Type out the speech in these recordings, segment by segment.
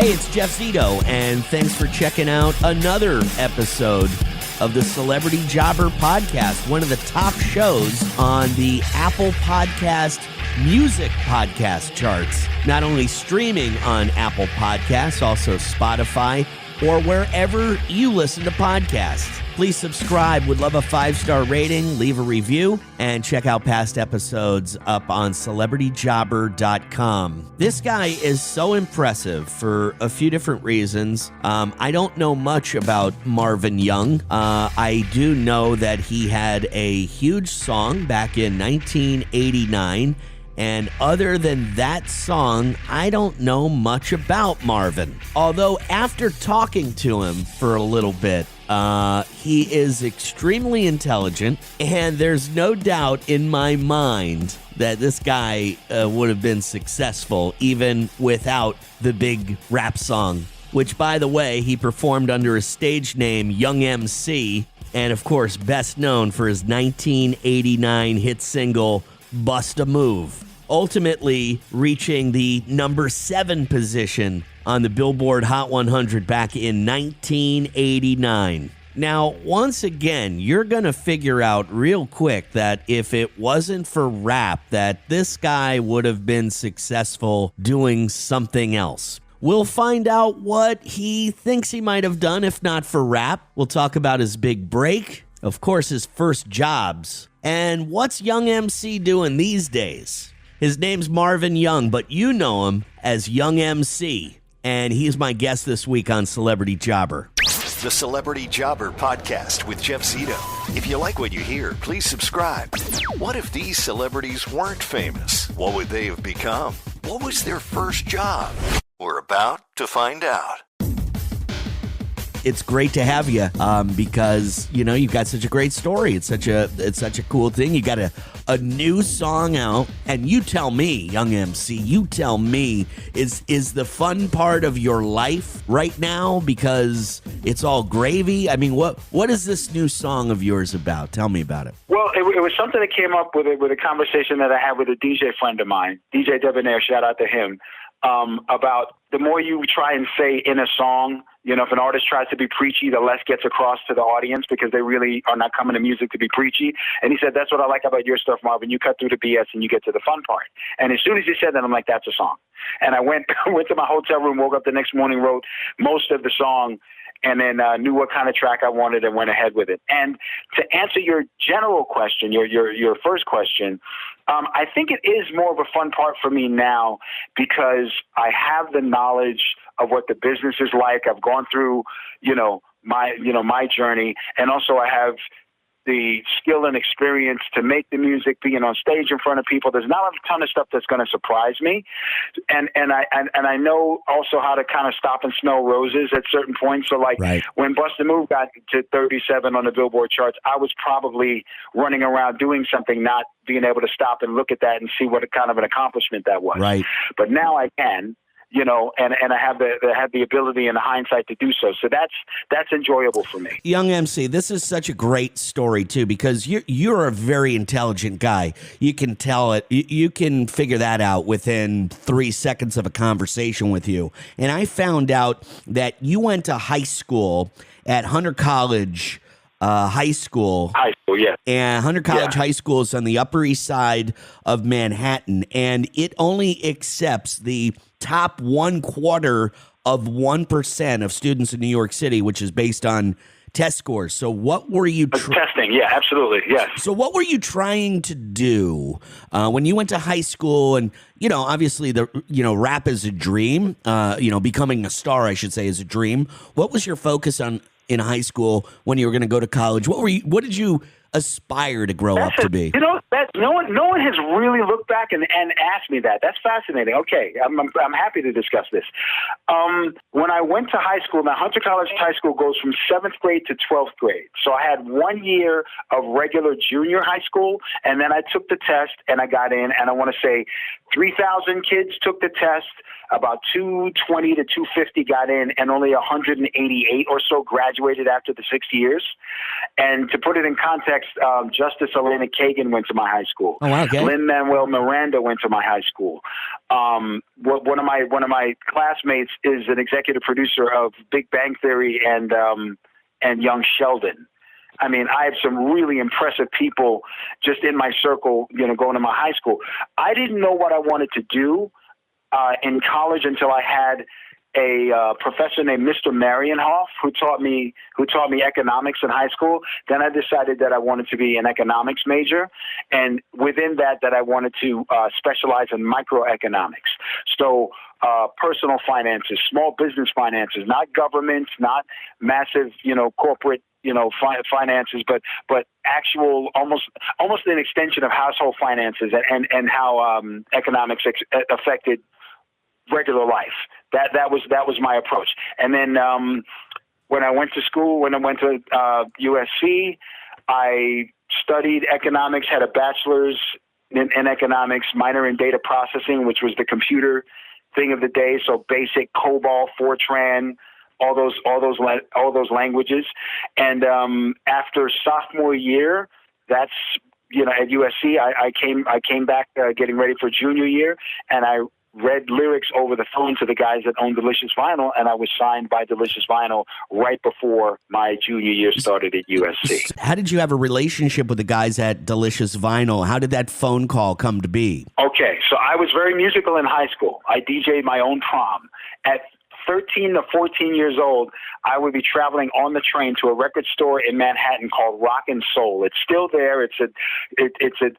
Hey, it's Jeff Zito, and thanks for checking out another episode of the Celebrity Jobber Podcast, one of the top shows on the Apple Podcast music podcast charts. Not only streaming on Apple Podcasts, also Spotify, or wherever you listen to podcasts. Please subscribe. Would love a 5-star rating, leave a review, and check out past episodes up on celebrityjobber.com. This guy is so impressive for a few different reasons. I don't know much about Marvin Young. I do know that he had a huge song back in 1989. And other than that song, I don't know much about Marvin. Although after talking to him for a little bit, he is extremely intelligent, and there's no doubt in my mind that this guy would have been successful even without the big rap song, which, by the way, he performed under a stage name Young MC, and of course best known for his 1989 hit single Bust a Move, ultimately reaching the number 7 position on the Billboard Hot 100 back in 1989. Now, once again, you're going to figure out real quick that if it wasn't for rap, that this guy would have been successful doing something else. We'll find out what he thinks he might have done if not for rap. We'll talk about his big break, of course, his first jobs, and what's Young MC doing these days. His name's Marvin Young, but you know him as Young MC, and he's my guest this week on Celebrity Jobber. The Celebrity Jobber Podcast with Jeff Zito. If you like what you hear, please subscribe. What if these celebrities weren't famous? What would they have become? What was their first job? We're about to find out. It's great to have you because, you know, you've got such a great story. It's such a cool thing. You got a new song out, and you tell me, Young MC, you tell me, is the fun part of your life right now because it's all gravy? I mean, what is this new song of yours about? Tell me about it. Well, it was something that came up with a conversation that I had with a DJ friend of mine, DJ Debonair, shout out to him, about the more you try and say in a song, you know, if an artist tries to be preachy, the less gets across to the audience because they really are not coming to music to be preachy. And he said, that's what I like about your stuff, Marvin. You cut through the BS and you get to the fun part. And as soon as he said that, I'm like, that's a song. And I went to my hotel room, woke up the next morning, wrote most of the song, and then knew what kind of track I wanted and went ahead with it. And to answer your general question, your first question, I think it is more of a fun part for me now because I have the knowledge of what the business is like. I've gone through, my journey, and also I have the skill and experience to make the music, being on stage in front of people. There's not a ton of stuff that's going to surprise me. And I know also how to kind of stop and smell roses at certain points. So like when Bust a Move got to 37 on the Billboard charts, I was probably running around doing something, not being able to stop and look at that and see what kind of an accomplishment that was. Right. But now I can. You know, and I have the ability and the hindsight to do so. So that's enjoyable for me. Young MC, this is such a great story too because you're a very intelligent guy. You can tell it. You can figure that out within 3 seconds of a conversation with you. And I found out that you went to high school at Hunter College. High school, yeah. And Hunter College High School is on the Upper East Side of Manhattan, and it only accepts the top 1/4 of 1% of students in New York City, which is based on test scores. So what were you testing? Yeah, absolutely. Yes. So what were you trying to do when you went to high school? And, you know, obviously rap is a dream, becoming a star, I should say, is a dream. What was your focus on in high school when you were going to go to college? What did you aspire to grow up to be? You know, no one has really looked back and asked me that. That's fascinating. Okay, I'm happy to discuss this. When I went to high school, now Hunter College High School goes from 7th grade to 12th grade. So I had 1 year of regular junior high school, and then I took the test and I got in, and I want to say 3,000 kids took the test. About 220 to 250 got in, and only 188 or so graduated after the 6 years. And to put it in context, context, Justice Elena Kagan went to my high school. Oh, wow, okay. Lin-Manuel Miranda went to my high school. One of my classmates is an executive producer of Big Bang Theory and Young Sheldon. I mean, I have some really impressive people just in my circle, going to my high school. I didn't know what I wanted to do in college until I had a professor named Mr. Marienhoff who taught me economics in high school. Then I decided that I wanted to be an economics major, and within that I wanted to specialize in microeconomics. So personal finances, small business finances, not governments, not massive, corporate, finances, but actual almost an extension of household finances and how economics affected regular life. That was my approach. And then when I went to school, when I went to USC, I studied economics, had a bachelor's in economics, minor in data processing, which was the computer thing of the day. So basic COBOL, Fortran, all those languages. And after sophomore year, that's at USC, I came back getting ready for junior year, and I read lyrics over the phone to the guys that owned Delicious Vinyl, and I was signed by Delicious Vinyl right before my junior year started at USC. How did you have a relationship with the guys at Delicious Vinyl? How did that phone call come to be? Okay, so I was very musical in high school. I DJ'd my own prom. At 13 to 14 years old, I would be traveling on the train to a record store in Manhattan called Rock and Soul. It's still there. It's an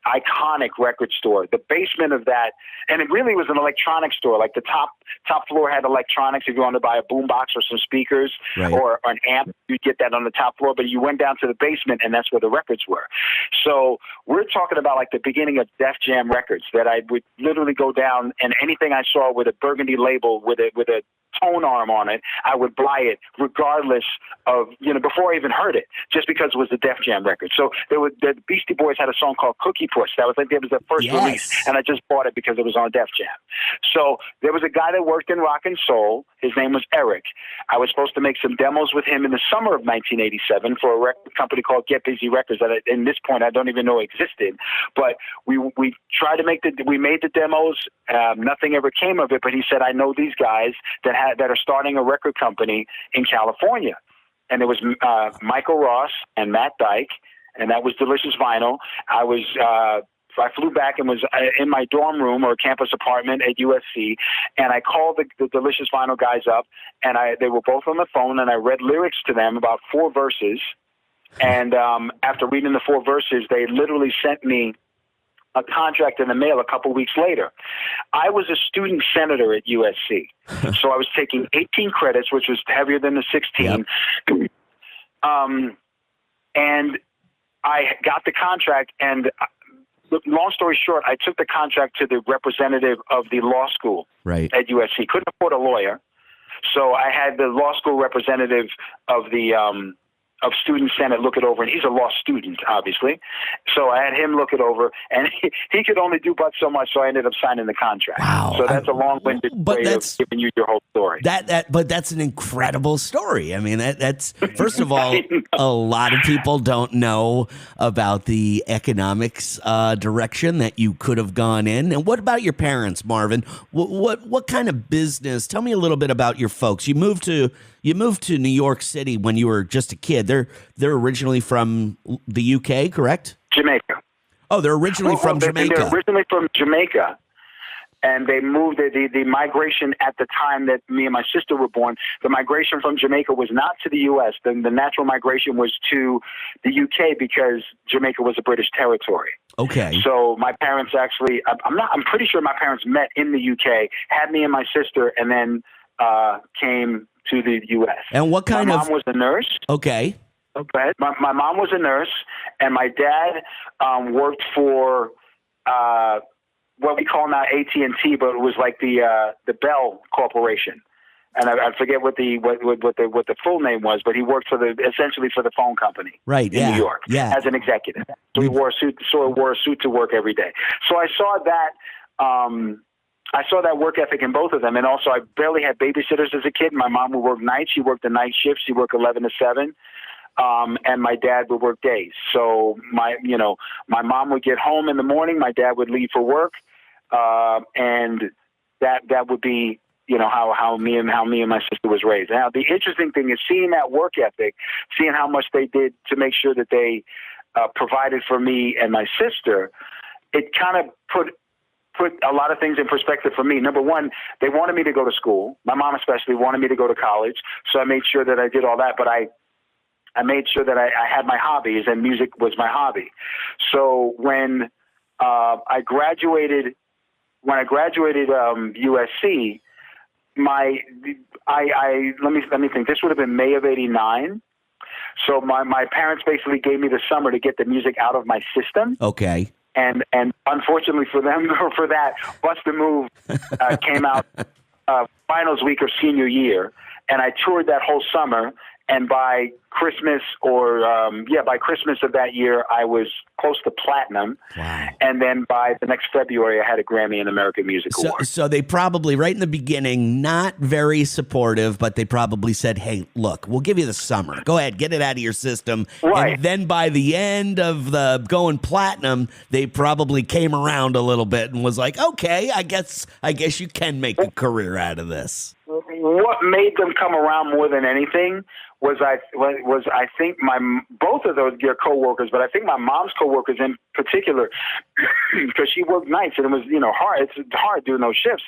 iconic record store. The basement of that, and it really was an electronics store. Like the top floor had electronics. If you wanted to buy a boombox or some speakers or an amp, you'd get that on the top floor. But you went down to the basement, and that's where the records were. So we're talking about like the beginning of Def Jam Records, that I would literally go down, and anything I saw with a burgundy label with a tone arm on it, I would buy it regardless of, before I even heard it, just because it was the Def Jam record. So the Beastie Boys had a song called Cookie Puss. That was their first release, and I just bought it because it was on Def Jam. So there was a guy that worked in Rock and Soul. His name was Eric. I was supposed to make some demos with him in the summer of 1987 for a record company called Get Busy Records that in this point I don't even know existed. But we tried to we made the demos. Nothing ever came of it, but he said, I know these guys that are starting a record company in California. And it was Michael Ross and Matt Dyke, and that was Delicious Vinyl. I flew back and was in my dorm room or campus apartment at USC, and I called the Delicious Vinyl guys up, and they were both on the phone, and I read lyrics to them, about 4 verses. And after reading the 4 verses, they literally sent me a contract in the mail a couple weeks later. I was a student senator at USC, so I was taking 18 credits, which was heavier than the 16. Yep. And I got the contract, and long story short, I took the contract to the representative of the law school at USC. Couldn't afford a lawyer, so I had the law school representative of the of Student Senate look it over, and he's a law student, obviously. So I had him look it over, and he could only do but so much, so I ended up signing the contract. Wow. So that's a long-winded way of giving you your whole story. But that's an incredible story. I mean, that's first of all, a lot of people don't know about the economics direction that you could have gone in. And what about your parents, Marvin? What kind of business? Tell me a little bit about your folks. You moved to New York City when you were just a kid. They're originally from the UK, correct? Jamaica. Oh, they're originally from Jamaica. They're originally from Jamaica, and they moved. The migration at the time that me and my sister were born, the migration from Jamaica was not to the U.S. The natural migration was to the UK because Jamaica was a British territory. Okay. So my parents actually, I'm pretty sure my parents met in the UK, had me and my sister, and then came to the U.S. And what kind my mom was a nurse. Okay. Okay. My mom was a nurse, and my dad worked for what we call now AT&T, but it was like the Bell Corporation. And I forget what the full name was, but he worked essentially for the phone company, in New York, as an executive. So he wore a suit. To work every day. So I saw that. I saw that work ethic in both of them, and also I barely had babysitters as a kid. My mom would work nights. She worked the night shift. She worked 11 to 7. and my dad would work days. So my mom would get home in the morning, my dad would leave for work, and that would be, how me and my sister was raised. Now, the interesting thing is seeing that work ethic, seeing how much they did to make sure that they provided for me and my sister. It kind of put a lot of things in perspective for me. Number one, they wanted me to go to school. My mom especially wanted me to go to college. So I made sure that I did all that, but I made sure that I had my hobbies, and music was my hobby. So when I graduated USC, let me think. This would have been May of '89. So my parents basically gave me the summer to get the music out of my system. Okay. And unfortunately for them, or for that, Bust a Move came out finals week of senior year, and I toured that whole summer. And by Christmas by Christmas of that year, I was close to platinum. Wow. And then by the next February, I had a Grammy and American Music Award. So they probably, right in the beginning, not very supportive, but they probably said, hey, look, we'll give you the summer. Go ahead, get it out of your system. Right. And then by the end of the going platinum, they probably came around a little bit and was like, okay, I guess you can make a career out of this. What made them come around more than anything was I think both of their coworkers, but I think my mom's coworkers in particular, because she worked nights and it was hard. It's hard doing those shifts.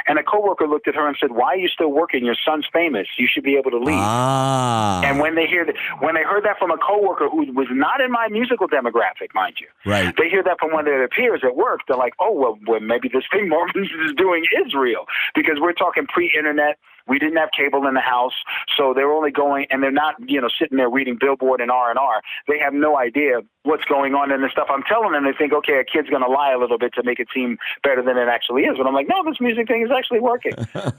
And a coworker looked at her and said, "Why are you still working? Your son's famous. You should be able to leave." Ah. And when they heard that from a coworker who was not in my musical demographic, mind you, right? They hear that from one of their peers at work. They're like, "Oh, well maybe this thing Marvin is doing is real," because we're talking pre-internet. We didn't have cable in the house, so they're only going, and they're not, sitting there reading Billboard and R&R. They have no idea what's going on in the stuff I'm telling them. They think, okay, a kid's going to lie a little bit to make it seem better than it actually is. But I'm like, no, this music thing is actually working.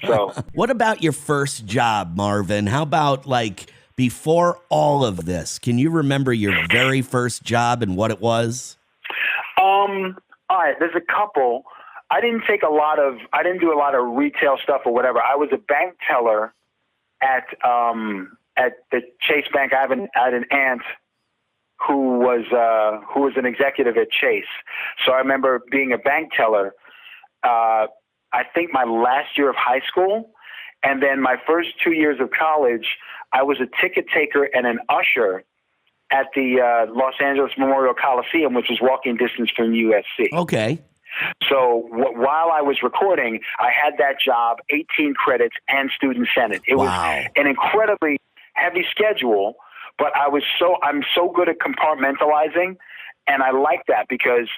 So, what about your first job, Marvin? How about before all of this? Can you remember your very first job and what it was? All right, there's a couple. I didn't do a lot of retail stuff or whatever. I was a bank teller at the Chase Bank. I had an aunt who was an executive at Chase. So I remember being a bank teller. I think my last year of high school, and then my first 2 years of college, I was a ticket taker and an usher at the Los Angeles Memorial Coliseum, which was walking distance from USC. Okay. So while I was recording, I had that job, 18 credits, and student senate. It was an incredibly heavy schedule, but I'm so good at compartmentalizing, and I like that because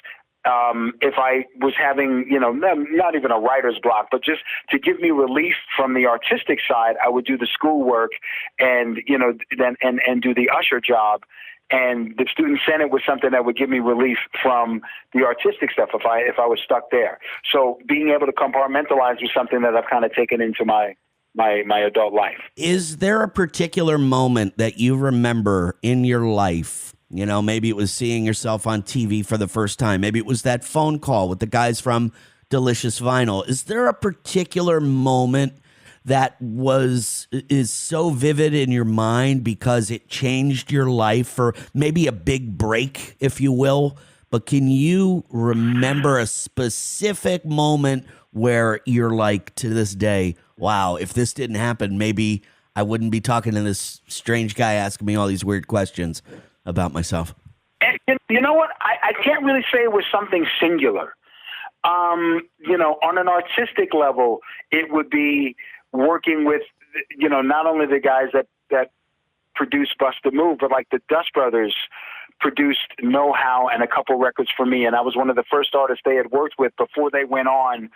if I was having, not even a writer's block, but just to give me relief from the artistic side, I would do the schoolwork and, and do the usher job. And the student senate was something that would give me relief from the artistic stuff if I was stuck there. So being able to compartmentalize was something that I've kind of taken into my adult life. Is there a particular moment that you remember in your life? Maybe it was seeing yourself on TV for the first time. Maybe it was that phone call with the guys from Delicious Vinyl. Is there a particular moment that is so vivid in your mind because it changed your life, or maybe a big break, if you will? But can you remember a specific moment where you're like, to this day, wow, if this didn't happen, maybe I wouldn't be talking to this strange guy asking me all these weird questions about myself? And you know what? I can't really say it was something singular. On an artistic level, it would be working with, not only the guys that produced Bust a Move, but like the Dust Brothers produced Know How and a couple records for me. And I was one of the first artists they had worked with before they went on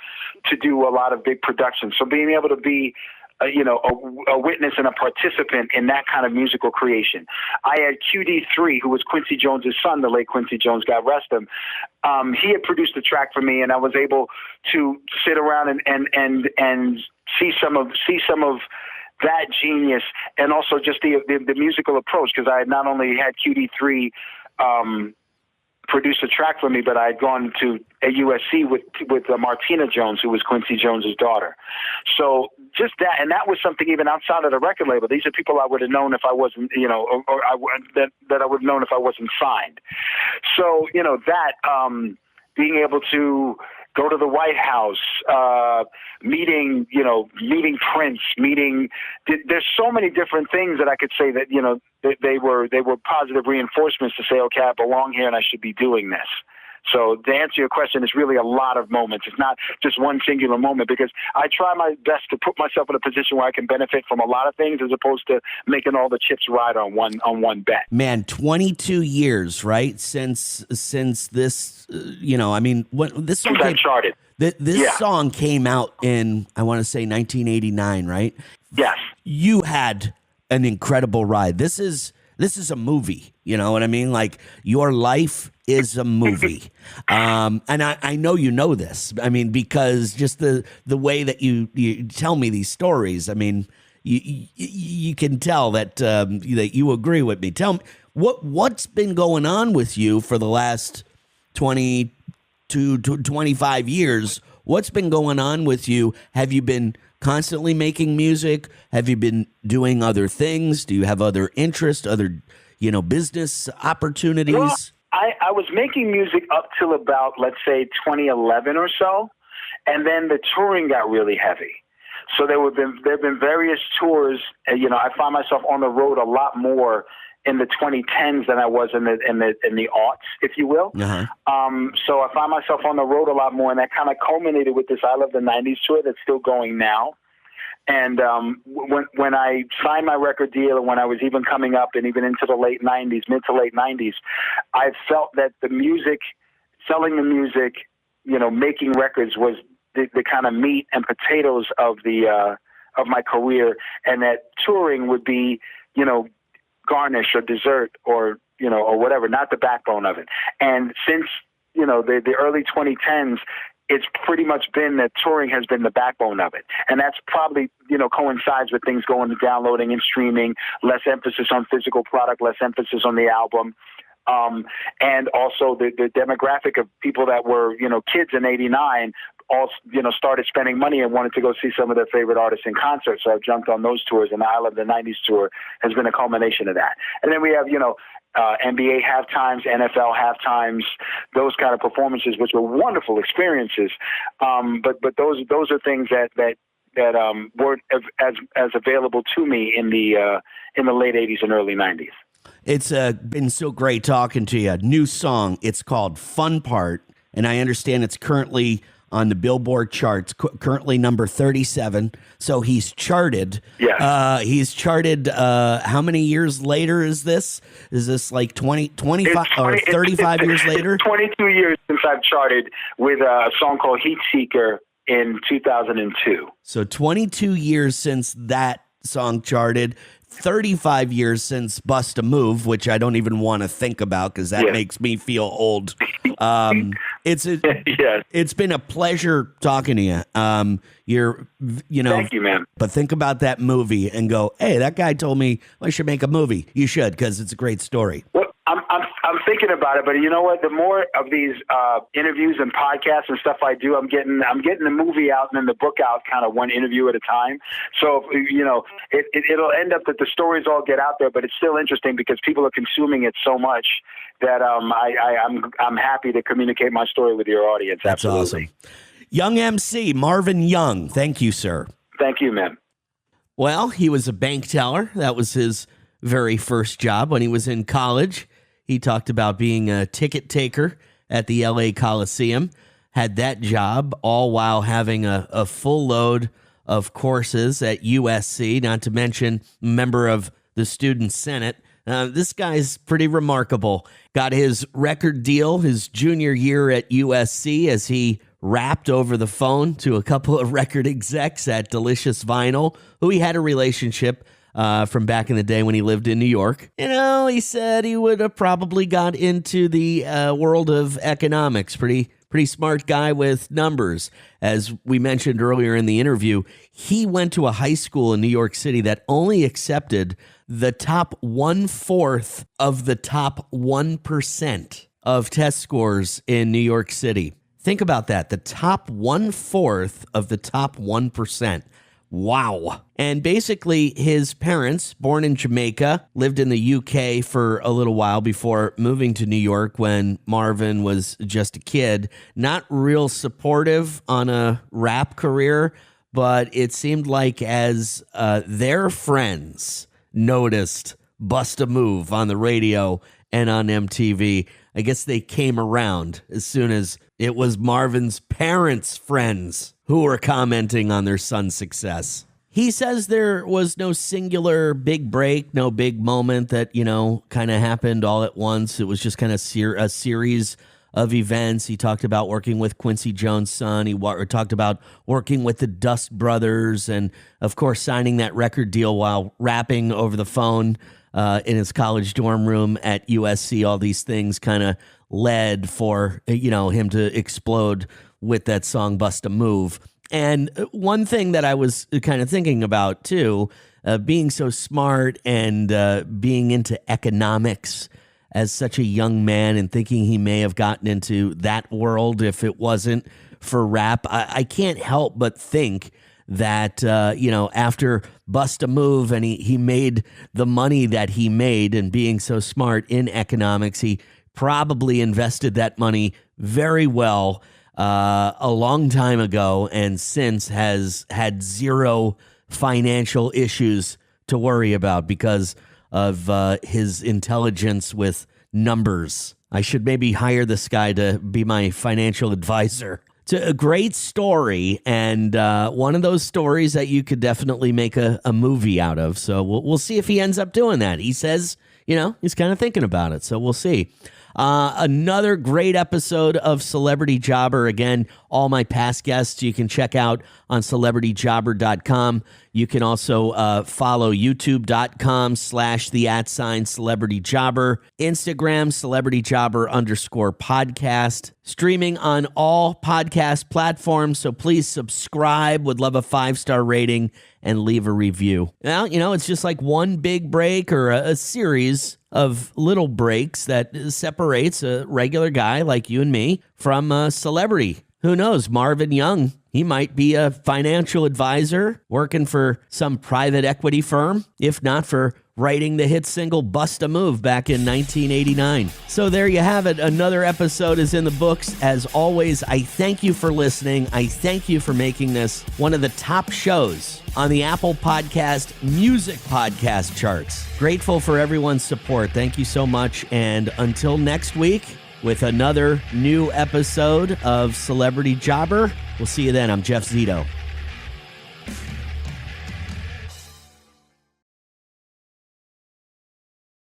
to do a lot of big productions. So being able to be a witness and a participant in that kind of musical creation. I had QD3, who was Quincy Jones's son, the late Quincy Jones, God rest him. He had produced a track for me, and I was able to sit around and see some of that genius, and also just the musical approach, because I had not only had QD3 produce a track for me, but I had gone to a USC with Martina Jones, who was Quincy Jones's daughter. So just that, and that was something even outside of the record label. These are people I would have known if I wasn't, that I would have known if I wasn't signed. So, that being able to go to the White House, meeting Prince, there's so many different things that I could say that, they were positive reinforcements to say, okay, I belong here and I should be doing this. So to answer your question, it's really a lot of moments. It's not just one singular moment, because I try my best to put myself in a position where I can benefit from a lot of things as opposed to making all the chips ride on one bet. Man, 22 years, right? Since this, this song came, charted. This song came out in, I want to say 1989, right? Yes. You had an incredible ride. This is a movie. You know what I mean? Like, your life is a movie. And I know you know this. I mean, because just the way that you tell me these stories, I mean, you can tell that you agree with me. Tell me, what's been going on with you for the last 20 to 25 years? What's been going on with you? Have you been constantly making music? Have you been doing other things? Do you have other interests, other, business opportunities? Well, I was making music up till about, let's say, 2011 or so, and then the touring got really heavy. So there have been various tours. I find myself on the road a lot more in the 2010s than I was in the aughts, if you will. Uh-huh. So I find myself on the road a lot more, and that kind of culminated with this I Love the 90s tour that's still going now. And when I signed my record deal, and when I was even coming up and even into the mid to late 90s, I felt that the music, selling the music, making records was the kind of meat and potatoes of my career, and that touring would be, garnish or dessert or whatever, not the backbone of it. And since, the early 2010s, it's pretty much been that touring has been the backbone of it. And that's probably, coincides with things going to downloading and streaming, less emphasis on physical product, less emphasis on the album. And also the demographic of people that were, kids in 89 all, started spending money and wanted to go see some of their favorite artists in concert. So I jumped on those tours, and the I Love the 90s tour has been a culmination of that. And then we have, NBA halftimes, NFL halftimes, those kind of performances, which were wonderful experiences. But those are things that weren't as available to me in the late 80s and early 90s. It's been so great talking to you. New song. It's called Fun Part, and I understand it's currently on the Billboard charts, currently number 37. So he's charted. Yeah. He's charted. How many years later is this? Is this like 25 or 35 years later? 22 years since I've charted with a song called Heat Seeker in 2002. So 22 years since that song charted. 35 years since Bust a Move, which I don't even want to think about because that makes me feel old. It's been a pleasure talking to you. Thank you, man. But think about that movie and go, hey, that guy told me I should make a movie. You should, because it's a great story. Well, I'm thinking about it, but you know what? The more of these interviews and podcasts and stuff I do, I'm getting the movie out and then the book out, kind of one interview at a time. So it'll end up that the stories all get out there, but it's still interesting because people are consuming it so much that I'm happy to communicate my story with your audience. That's Absolutely. Awesome. Young MC Marvin Young, thank you, sir. Thank you, man. Well, he was a bank teller. That was his very first job when he was in college. He talked about being a ticket taker at the LA Coliseum, had that job all while having a full load of courses at USC, not to mention member of the Student Senate. This guy's pretty remarkable. Got his record deal his junior year at USC as he rapped over the phone to a couple of record execs at Delicious Vinyl, who he had a relationship from back in the day when he lived in New York. He said he would have probably got into the world of economics. Pretty smart guy with numbers. As we mentioned earlier in the interview, he went to a high school in New York City that only accepted the top 1/4 of the top 1%. of test scores in New York City. Think about that. The top 1/4 of the top 1%. Wow. And basically, his parents, born in Jamaica, lived in the UK for a little while before moving to New York when Marvin was just a kid. Not real supportive on a rap career, but it seemed like as their friends noticed Bust a Move on the radio and on MTV, I guess they came around as soon as it was Marvin's parents' friends who were commenting on their son's success. He says there was no singular big break, no big moment that, kind of happened all at once. It was just kind of a series of events. He talked about working with Quincy Jones' son. He talked about working with the Dust Brothers and, of course, signing that record deal while rapping over the phone in his college dorm room at USC. All these things kind of led for, him to explode with that song Bust a Move. And one thing that I was kind of thinking about, too, being so smart and being into economics as such a young man and thinking he may have gotten into that world if it wasn't for rap, I can't help but think that, after Bust a Move and he made the money that he made and being so smart in economics, he probably invested that money very well a long time ago and since has had zero financial issues to worry about because of his intelligence with numbers. I should maybe hire this guy to be my financial advisor. It's a great story, and one of those stories that you could definitely make a movie out of. So we'll see if he ends up doing that. He says, he's kind of thinking about it, so we'll see. Another great episode of Celebrity Jobber. Again, all my past guests you can check out on celebrityjobber.com. You can also follow youtube.com/@celebrityjobber, Instagram celebrityjobber_podcast, streaming on all podcast platforms. So please subscribe. Would love a 5-star rating and leave a review. Now, it's just like one big break or a series of little breaks that separates a regular guy like you and me from a celebrity. Who knows? Marvin Young, he might be a financial advisor working for some private equity firm, if not for writing the hit single Bust a Move back in 1989. So there you have it. Another episode is in the books. As always, I thank you for listening. I thank you for making this one of the top shows on the Apple Podcast Music Podcast charts. Grateful for everyone's support. Thank you so much. And until next week with another new episode of Celebrity Jobber, we'll see you then. I'm Jeff Zito.